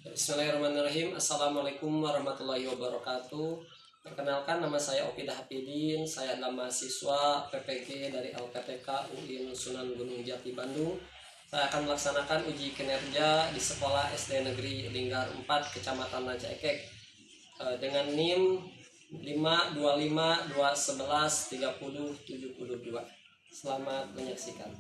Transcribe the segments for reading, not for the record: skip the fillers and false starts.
Bismillahirrahmanirrahim. Assalamualaikum warahmatullahi wabarakatuh. Perkenalkan, nama saya Okidah Hapidin. Saya adalah mahasiswa PPG dari LPTK UIN Sunan Gunung Jati Bandung. Saya akan melaksanakan uji kinerja di Sekolah SD Negeri Linggar 4 Kecamatan Rancaekek dengan NIM 52521130772. Selamat menyaksikan.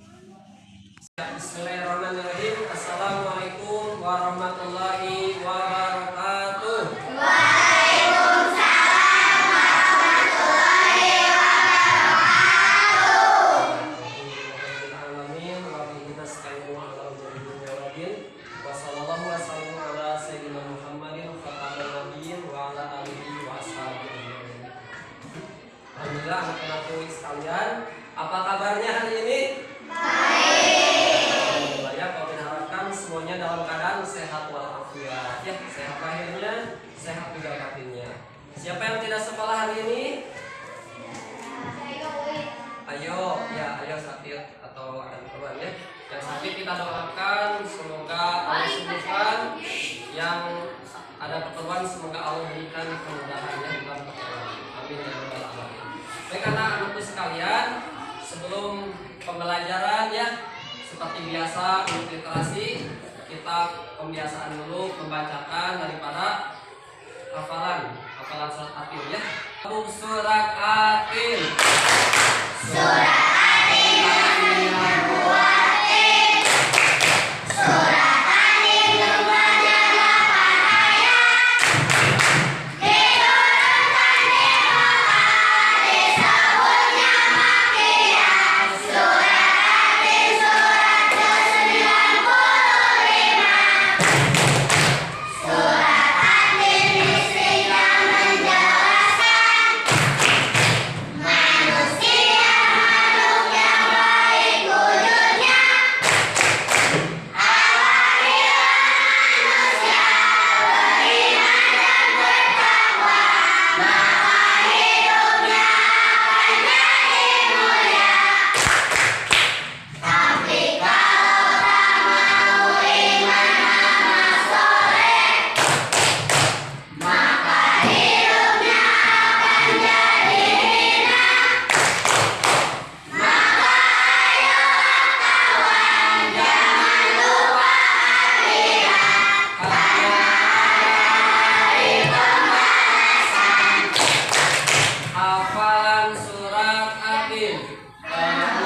Bismillahirrahmanirrahim. Assalamualaikum warahmatullahi wabarakatuh. Waalaikumsalam warahmatullahi wabarakatuh. Amin. Kita sekalian Wassallallahu wasallam ala sayyidina Muhammadin khataman nabiyyin wa ala alihi wa ashabihi. Alhamdulillah, anak-anakku sekalian, apa kabarnya hari ini? Semuanya dalam keadaan sehat walafiat, ya, sehat lahirnya, sehat juga batinnya. Siapa yang tidak sekolah hari ini? Ayo sakit atau ada keperluan ya. Yang sakit kita doakan semoga Allah sembuhkan. Yang ada keperluan semoga Allah berikan kemudahannya dalam perjalanan. Amin ya rabbal alamin. Baik anak-anakku sekalian, sebelum pembelajaran ya, seperti biasa untuk literasi, kita pembiasaan dulu membacakan daripada hafalan surat Atin ya. Surat Atin. Surat Atin Al-Muwatin. Surat Atin kepada 8 ayat. Diturunkan di Makkah, disebutnya Makkiyah. Surat Atin surat ke-95. Surat Atin isinya menjelaskan manusia makhluk yang baik wujudnya. Awalilah manusia beriman dan bertakwa, maka hidupnya akan jadi mulia. Tapi kalau tak mau iman amal soleh, maka hidupnya akan jadi hina. Maka ayolah kawan, jangan lupa akhirat, karena hari pembalasan. Hafalan surat Atin. Mantap.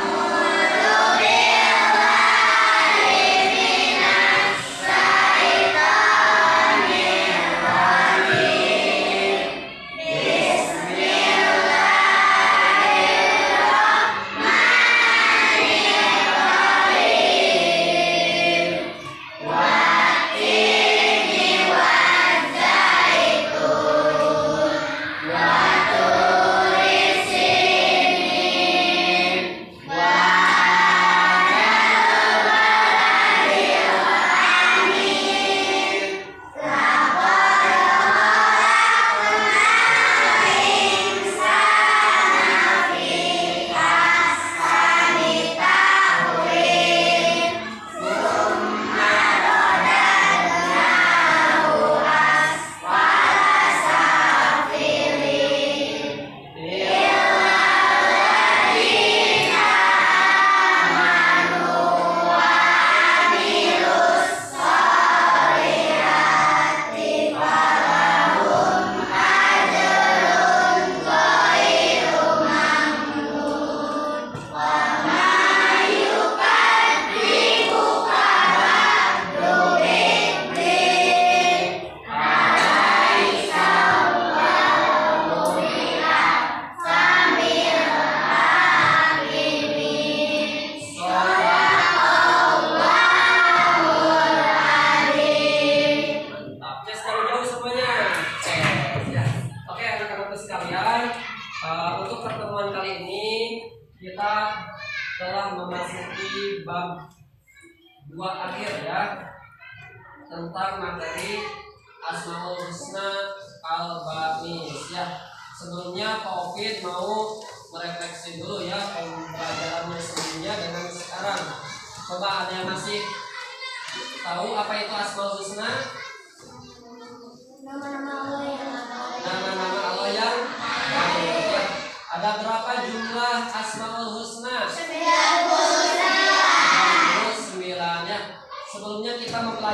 Cek dari jauh semuanya. Cek ya. Oke anak-anakku sekalian, untuk pertemuan kali ini kita telah memasuki bab 2 akhir ya, tentang materi Asmaul Husna Al-Banis ya. Sebelumnya Pak Opid mau merefleksi dulu ya pembelajarannya sebelumnya dengan sekarang. Coba ada yang masih tahu apa itu Asmaul Husna?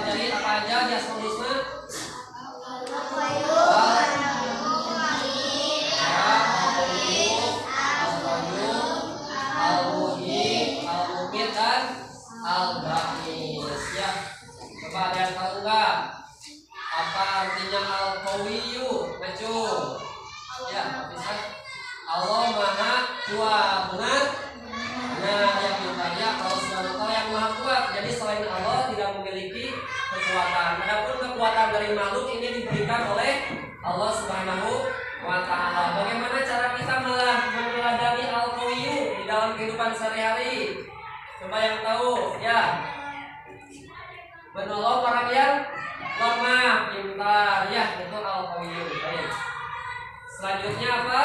Jadi apa aja di Asmaul Husna? Al-Ba'is ya. Coba ada yang tahu nggak apa artinya Al-Qawiyyu? Baca. Ya, bisa. Allah Maha Kuat, benar? Nah, yang bertanya Allah Subhanahu wa taala yang Maha Kuat. Jadi selain Allah tidak memiliki kekuatan. Adapun kekuatan dari makhluk ini diberikan oleh Allah Subhanahu wa taala. Bagaimana cara kita meneladani Al-Qawiyyu di dalam kehidupan sehari-hari? Coba yang tahu, ya. Menolong orang yang lemah, pintar, ya, itu Al-Qawiyyu. Baik. Selanjutnya apa?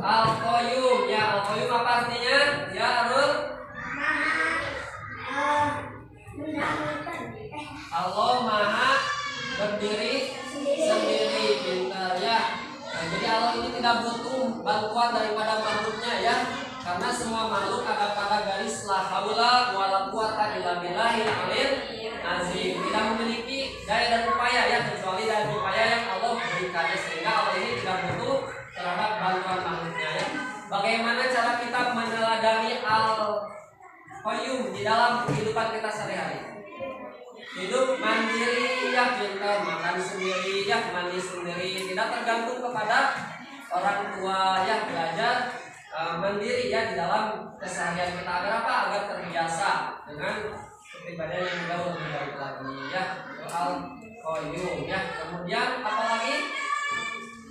Al-Qayyum. Ya, Al-Qayyum apa artinya? Ya, Arul. Allah Maha berdiri sendiri, pintar, ya. Nah, jadi Allah ini tidak butuh bantuan daripada makhluknya, ya. Karena semua makhluk ada pada garis la haula wala quwata illa billahil aliyil azim. Tidak memiliki daya dan upaya, ya, kecuali daya dan upaya yang Allah berikannya, sehingga Allah ini tidak butuh terhadap bantuan makhluknya, ya. Bagaimana cara kita meneladani Al-Qayyum di dalam kehidupan kita sehari-hari? Hidup mandiri, ya, pintar, makan sendiri, ya, mandi sendiri, tidak tergantung kepada orang tua, ya, belajar mandiri, ya, di dalam keseharian kita. Agar apa? Agar terbiasa dengan kepribadian yang jauh lebih baik lagi, ya. Al-Qayyum, ya. Kemudian apa lagi?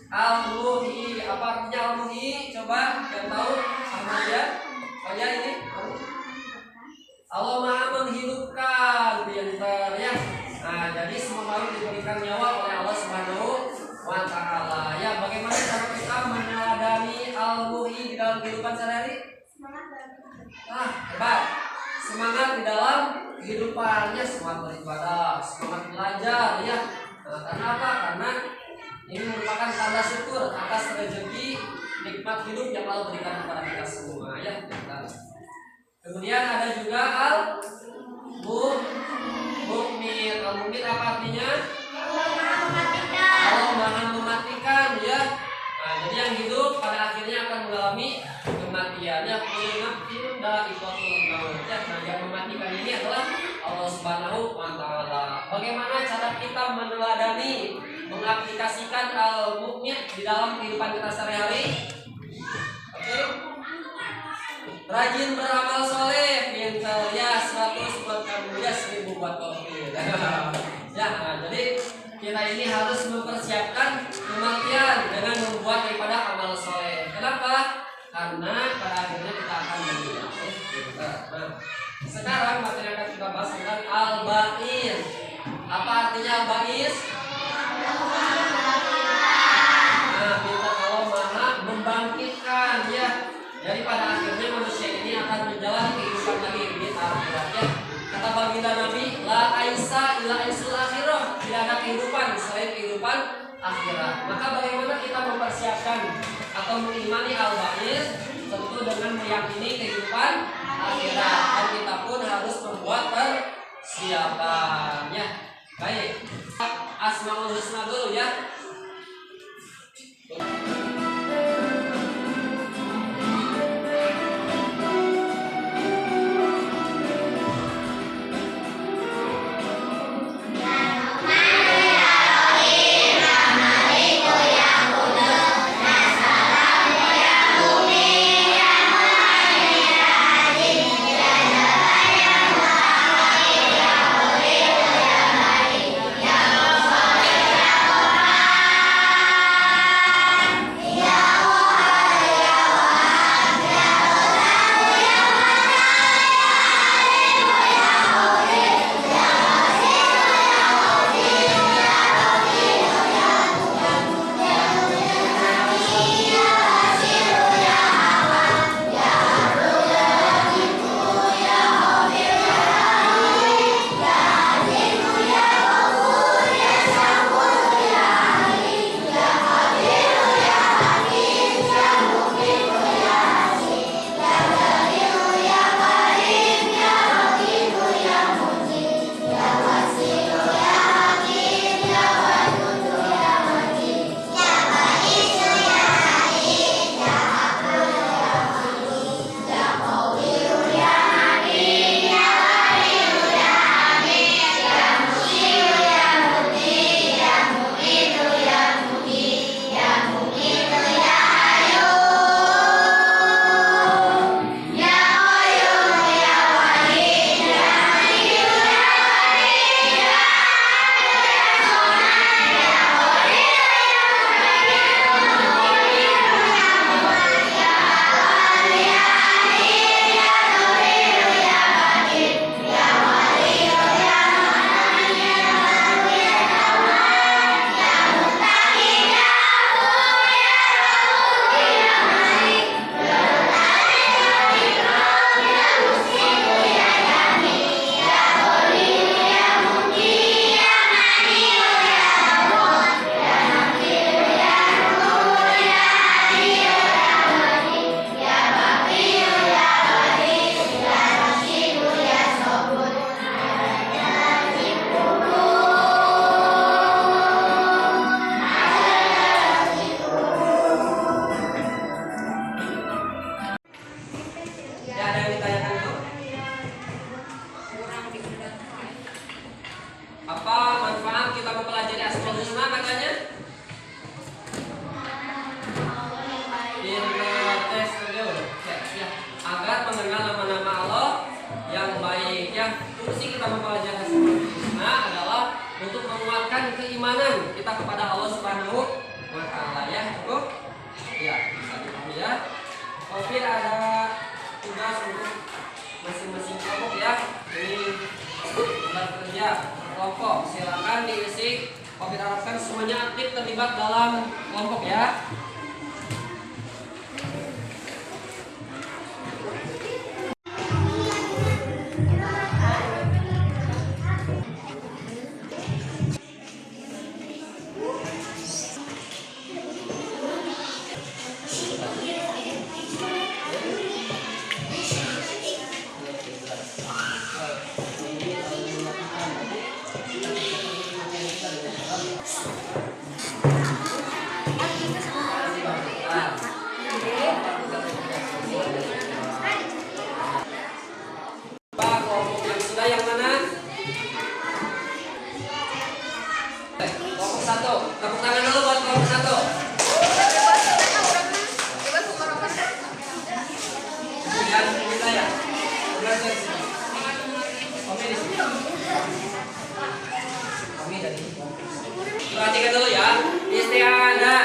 Al-Muhyi. Apa artinya Al-Muhyi? Coba yang tahu apa ya? Oh ya, ini Allah Maha menghidupkan, pintar, ya. Nah, jadi semua makhluk diberikan nyawa oleh Allah Subhanahu wa taala. Ya, bagaimana cara kita meneladani Al-Muhyi di dalam kehidupan sehari-hari? Hebat. Semangat di dalam kehidupannya, semangat beribadah, semangat belajar, ya. Nah, karena apa? Karena ini merupakan tanda syukur atas rezeki nikmat hidup yang Allah berikan kepada kita semua, ya. Kemudian ada juga Al-Mu'min. Al-Mu'min apa artinya? Allah Maha mematikan, ya. Nah, jadi yang hidup pada akhirnya akan mengalami kematian, ya. Nah, yang mematikan ini adalah Allah Subhanahu wa taala. Bagaimana cara kita meneladani, mengaplikasikan Al-Mu'min di dalam kehidupan kita sehari-hari? Oke. Rajin beramal soleh, pintar, ya, 100 buat kamu, ya, 1000 buat kopi. Ya, nah, jadi kita ini harus mempersiapkan kematian dengan membuat daripada amal soleh. Kenapa? Karena pada akhirnya kita akan meninggal. Nah, sekarang materi yang akan kita bahas tentang Al-Ba'is. Apa artinya Al-Ba'is? Nah, pintar, Allah Maha membangkitkan, ya. Jadi pada akhirnya manusia ini akan menjalani kehidupan lagi di akhirat, ya. Kata baginda Nabi, la aisa illa aisul akhirah. Tidak ada kehidupan selain kehidupan akhirat. Maka bagaimana kita mempersiapkan atau mengimani Al-Ba'is? Tentu dengan meyakini kehidupan akhirat. Dan kita pun harus membuat persiapan, ya. Baik. Asmaul Husna dulu, ya. Husna katanya? Tes dulu. Ya. Agar mengenal nama-nama Allah yang baik ya. Fungsi kita mempelajari Asmaul Husna adalah untuk menguatkan keimanan kita kepada Allah Subhanahu wa taala ya. Cukup? Ya, bisa dipahami ya. Oke, ada tugas untuk masing-masing kelompok ya. Ini bekerja kelompok, silakan diisi. Covid harapkan semuanya aktif terlibat dalam kelompok ya. Pak, kelompok yang sudah yang mana? Kelompok 1. Tepuk tangan dulu buat kelompok 1. Yang kita ya. Belajar sini. Kami di sini. Kami dari sini. Perhatikan dulu ya. Istiadah.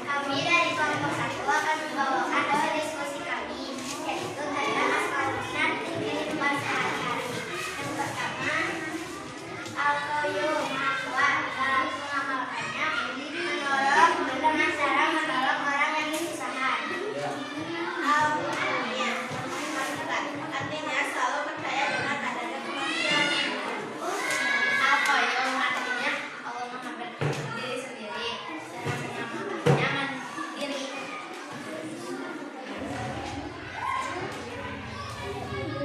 Kami dari kelompok 1 akan membawakan dua diskusi kami, yaitu tentang Asmaul Husna dan kehidupan sehari-hari. Yang pertama, Al-Qayyum Maha Kuat dalam mengamalkannya, menolong dengan cara menolong orang yang kesusahan. Al-Mu'min artinya selalu percaya dengan adanya kematian. Al-Qayyum artinya Allah Maha berdiri sendiri dan menyamakannya mandiri.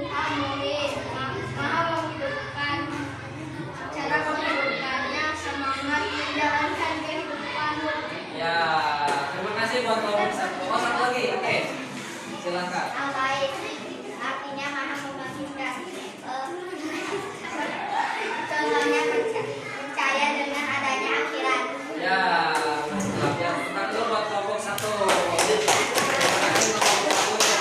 Al-Mu'min Maha menghidupkan, cara menghidupkannya semangat menjalankan kehidupan. Ya, terima kasih buat kelompok 1. Oh, satu lagi. Oke. Silakan. Al-Bait artinya Maha membangkitkan. Contohnya percaya dengan adanya akhirat. Ya, mantap ya. Kita dulu buat kelompok 1. Terima kasih untuk kelompok 1.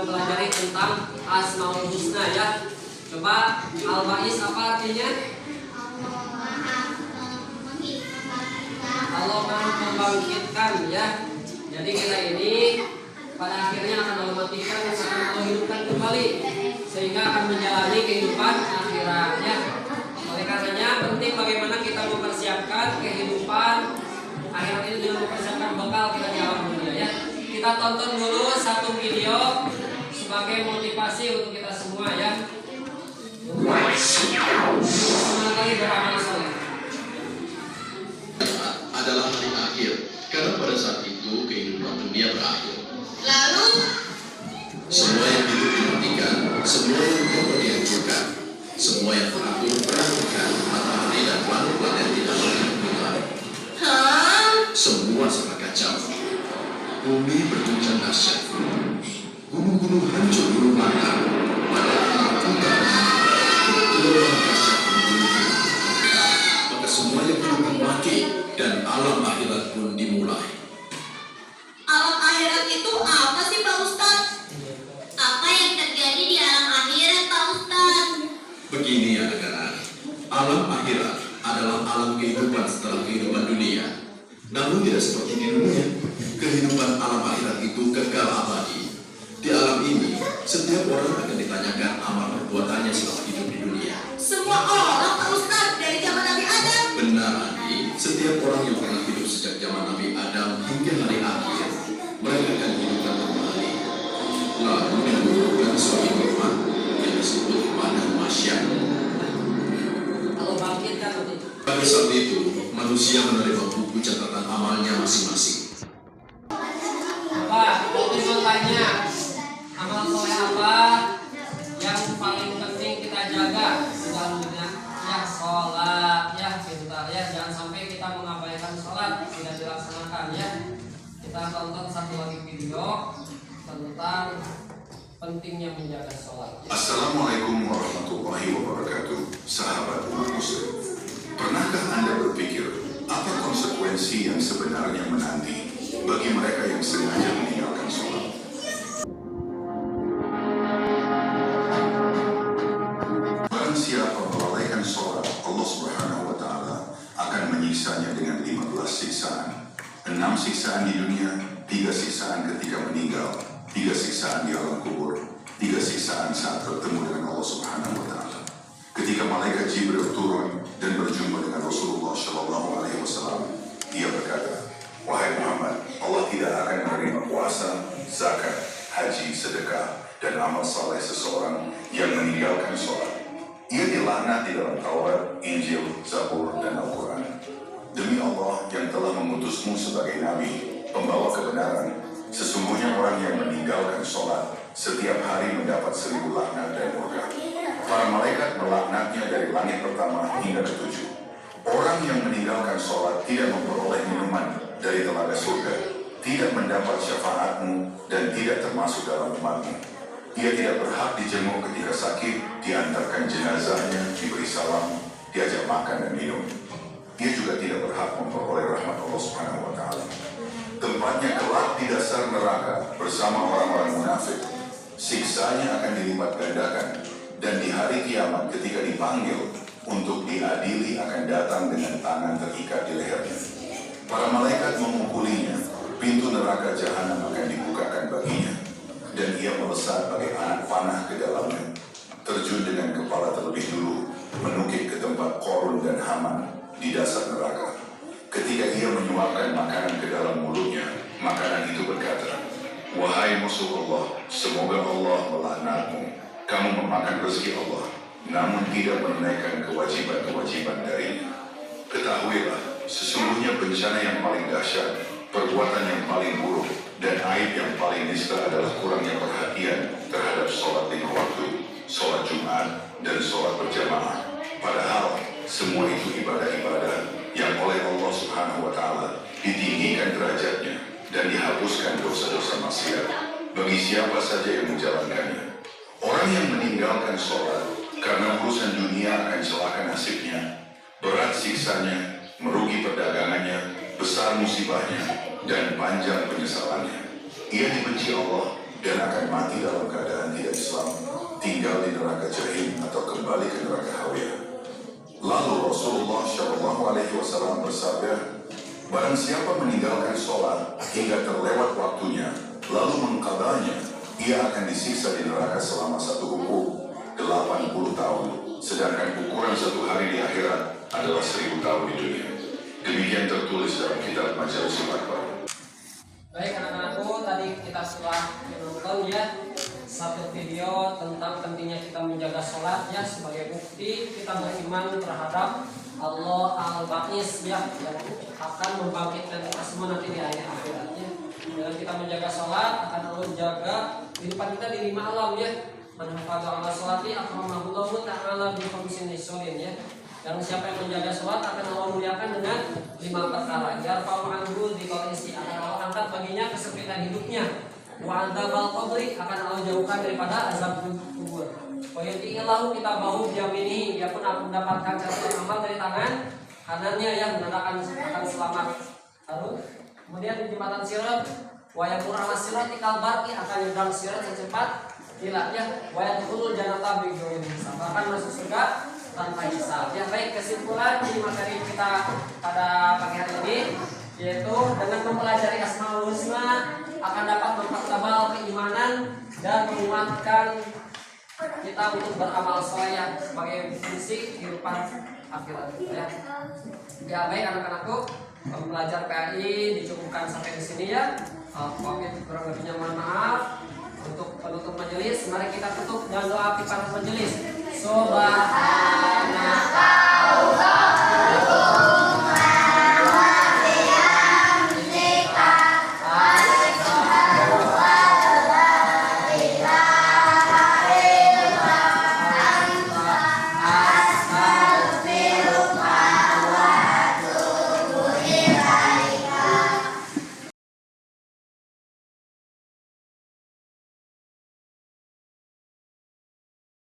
mempelajari tentang Asmaul Husna ya. Coba Al-Ba'is apa artinya? Allah Maha membangkitkan ya. Jadi kita ini pada akhirnya akan sehingga akan menjalani kehidupan akhiratnya. Oleh karenanya penting bagaimana kita mempersiapkan kehidupan akhirat ini dengan mempersiapkan bekal kita di alam dunia ya. Kita tonton dulu satu video sebagai motivasi untuk kita semua ya. Semangat lagi beramal soleh. Adalah hari akhir, karena pada saat itu kehidupan dunia berakhir. Lalu Semua yang hidup dimatikan, semua yang kotor dihancurkan, semua yang teratur berakhirkan, matahari dan planet-planet tidak lagi berputar. Semua sangat kacau. Bumi berguncang dahsyat, gunung-gunung hancur gulung lantar, padahal putar, gelombang dahsyat menggulung. Maka semua yang hidup mati dan alam akhirat pun dimulai. alam akhirat itu apa sih Pak Ustadz? Apa yang terjadi di alam akhirat Pak Ustadz? Begini anak-anak, alam akhirat adalah alam kehidupan setelah kehidupan dunia. Namun tidak seperti di dunia, kehidupan alam akhirat itu kekal abadi. Di alam ini, setiap orang akan ditanyakan amal perbuatannya selama hidup di dunia. Semua orang Pak Ustadz dari zaman Nabi Adam. Benar, Andi, setiap orang yang pernah hidup sejak zaman Nabi Adam hingga hari akhir, mereka akan hidupkan kembali. Lalu diberikan suatu nikmat yang disebut padang mahsyar. Kalau bangkit kan begitu. Pada saat itu, manusia menerima buku catatan amalnya masing-masing. Pak, waktu itu tanya amal soleh apa yang paling penting kita jaga di dalam dunia? Ya sholat, ya pintar ya, jangan sampai kita mengabaikan sholat, tidak dilaksanakan ya. Kita tonton satu lagi video tentang pentingnya menjaga sholat. Assalamualaikum warahmatullahi wabarakatuh, sahabat umat muslim. Pernahkah Anda berpikir apa konsekuensi yang sebenarnya menanti bagi mereka yang sengaja meninggalkan sholat? Barang siapa melalaikan sholat, Allah Subhanahu wa Ta'ala akan menyiksanya dengan 15 siksaan. 6 siksaan di dunia, 3 siksaan ketika meninggal, 3 siksaan di alam kubur, 3 siksaan saat bertemu dengan Allah Subhanahu wa Ta'ala. Ketika malaikat Jibril turun dan berjumpa dengan Rasulullah Shallallahu Alaihi Wasallam, ia berkata, "Wahai Muhammad, Allah tidak akan menerima puasa, zakat, haji, sedekah, dan amal saleh seseorang yang meninggalkan sholat. Ia dilaknat di dalam Taurat, Injil, Zabur, dan Al-Quran. Demi Allah yang telah mengutusmu sebagai Nabi, pembawa kebenaran, sesungguhnya orang yang meninggalkan sholat setiap hari mendapat 1000 laknat dan murka. Para malaikat melaknatnya dari langit pertama hingga ke-7. Orang yang meninggalkan sholat tidak memperoleh minuman dari telaga surga, tidak mendapat syafaatmu, dan tidak termasuk dalam umatmu. Ia tidak berhak dijenguk ketika sakit, diantarkan jenazahnya, diberi salam, diajak makan dan minum. Ia juga tidak berhak memperoleh rahmat Allah Subhanahu wa Ta'ala. Tempatnya kelak di dasar neraka bersama orang-orang munafik. Siksanya akan dilipat gandakan, dan di hari kiamat ketika dipanggil untuk diadili akan datang dengan tangan terikat di lehernya. Para malaikat memukulinya, pintu neraka jahanam akan dibukakan baginya, dan ia melesat bagai anak panah ke dalamnya, terjun dengan kepala terlebih dulu, menukik ke tempat Korun dan Haman di dasar neraka. Ketika ia menyuapkan makanan ke dalam mulutnya, makanan itu berkata, "Wahai musuh Allah, semoga Allah melaknatmu. Kamu memakan rezeki Allah, namun tidak menunaikan kewajiban-kewajiban darinya. Ketahuilah, sesungguhnya bencana yang paling dahsyat, perbuatan yang paling buruk, dan aib yang paling nista adalah kurangnya perhatian terhadap sholat 5 waktu, sholat Jumat, dan sholat berjamaah. Padahal, semua itu ibadah-ibadah yang oleh Allah Subhanahu wa Ta'ala ditinggikan derajatnya dan dihapuskan dosa-dosa maksiat bagi siapa saja yang menjalankannya. Orang yang meninggalkan sholat karena urusan dunia akan celaka nasibnya, berat siksanya, merugi perdagangannya, besar musibahnya, dan panjang penyesalannya. Ia dibenci Allah dan akan mati dalam keadaan tidak Islam, tinggal di neraka jahim atau kembali ke neraka hawiyah. Lalu Rasulullah Shallallahu Alaihi Wasallam bersabda, barang siapa meninggalkan sholat hingga terlewat waktunya, lalu mengqadanya, ia akan disiksa di neraka selama 1 hukum, 80 tahun, sedangkan ukuran satu hari di akhirat adalah 1000 tahun di dunia. Demikian tertulis dalam kitab Majalis Akbar. Baik anak-anakku, tadi kita sudah menonton ya satu video tentang pentingnya kita menjaga sholat ya, sebagai bukti kita beriman terhadap Allah Al-Ba'is ya, yang akan membangkitkan kita semua nanti di hari akhiratnya. Dengan kita menjaga sholat akan Allah jaga kehidupan kita di 5 alam ya. Man hafadha ala sholati akramahullahu ta'ala bi khamsin nisolin ya. Dan siapa yang menjaga sholat akan Allah muliakan dengan 5 perkara. Yarfa'u anhu dhiqalisi, akan Allah angkat baginya kesempitan hidupnya. Wa adzabal qabri, akan Allah jauhkan daripada azab kubur. Wa yuti'illahu kitabahu biyaminihi, dia pun akan mendapatkan catatan amal dari tangan kanannya yang menandakan akan selamat. Lalu kemudian di jembatan Sirat, wa yamur ala sirati kal barqi, akan nyebrang sirat secepat kilatnya. Wa yadkhulul jannata bighairi hisab, akan masuk surga tanpa hisab. Ya baik, kesimpulan di materi kita pada pagi hari ini yaitu dengan mempelajari Asmaul Husna akan dapat mempertebal keimanan dan menguatkan kita untuk beramal soleh sebagai fungsi kehidupan akhirat ya. Ya baik anak-anakku, pembelajar PAI dicukupkan sampai di sini ya. Kurang lebihnya mohon maaf. Untuk penutup majelis, mari kita tutup dengan doa kifarat majelis. Subhanallah.